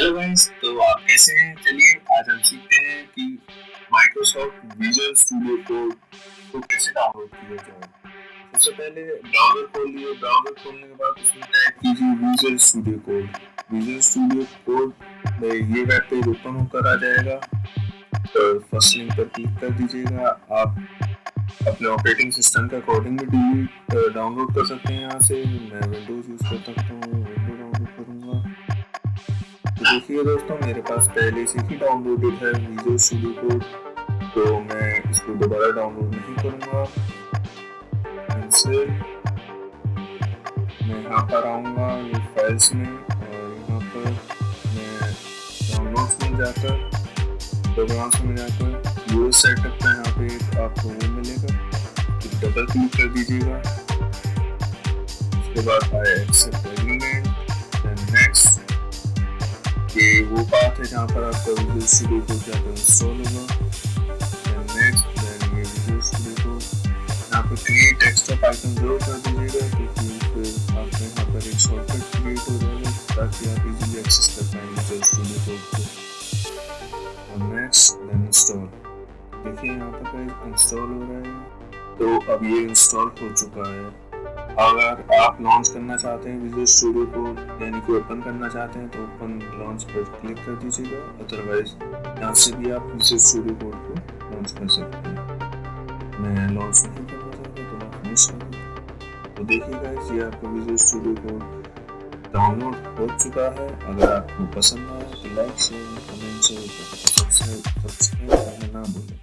Hello guys, तो आप कैसे हैं? चलिए आज हम सीखते हैं कि माइक्रोसॉफ्ट विजुअल स्टूडियो कोड को कैसे डाउनलोड किया जाए। सबसे पहले ब्राउज़र खोलिए। ब्राउज़र खोलने के बाद उसमें टाइप कीजिए visual studio code. Visual studio code में ये वेब पेज ओपन होकर आ जाएगा। तो फर्स्ट लिंक पर क्लिक कर दीजिएगा। आप अपने ऑपरेटिंग सिस्टम के अकॉर्डिंग भी डाउनलोड कर सकते हैं। यहाँ से मैं विंडोज़ यूज़ कर सकता हूँ, विंडो डाउनलोड करूँगा। तो देखिए दोस्तों, मेरे पास पहले से ही डाउनलोडेड है विजुअल स्टूडियो कोड, तो मैं इसको दोबारा डाउनलोड नहीं करूँगा। मैं यहाँ पर आऊँगा ये फाइल्स में, और यहाँ पर मैं डाउनलोड्स में जाकर प्रोग्राम्स में जाकर यूएस सेटअप का यहाँ पे आपको वो मिलेगा, तो डबल क्लिक कर दीजिएगा। उसके बाद I accept agreement, then next. ये वो पार्ट है जहाँ पर आपका विजुअल स्टूडियो कोड जाकर इंस्टॉल होगा। देन नेक्स्ट, देन ये विजुअल स्टूडियो कोड यहाँ पर क्रिएट डेस्कटॉप आइकन जरूर कर दीजिएगा, क्योंकि फिर आपको यहाँ पर एक शॉर्टकट क्रिएट हो जाएगा ताकि आप इजीली एक्सेस कर पाएँ विजुअल स्टूडियो कोड को। और नेक्स्ट, देन इंस्टॉल। देखिए यहाँ पर इंस्टॉल हो रहा है, तो अब ये इंस्टॉल हो चुका है। अगर आप लॉन्च करना चाहते हैं विजुअल स्टूडियो को, यानी कि ओपन करना चाहते हैं, तो ओपन लॉन्च पर क्लिक कर दीजिएगा। अदरवाइज यहाँ से भी आप विजुअल स्टूडियो कोड को लॉन्च कर सकते हैं। मैं लॉन्च नहीं करना चाहता तो मैं फिनिश कर दूँ। तो देखिए गाइस, ये आपका विजुअल स्टूडियो कोड डाउनलोड हो चुका है। अगर आपको पसंद आया तो like share comment share subscribe करना ना भूलें।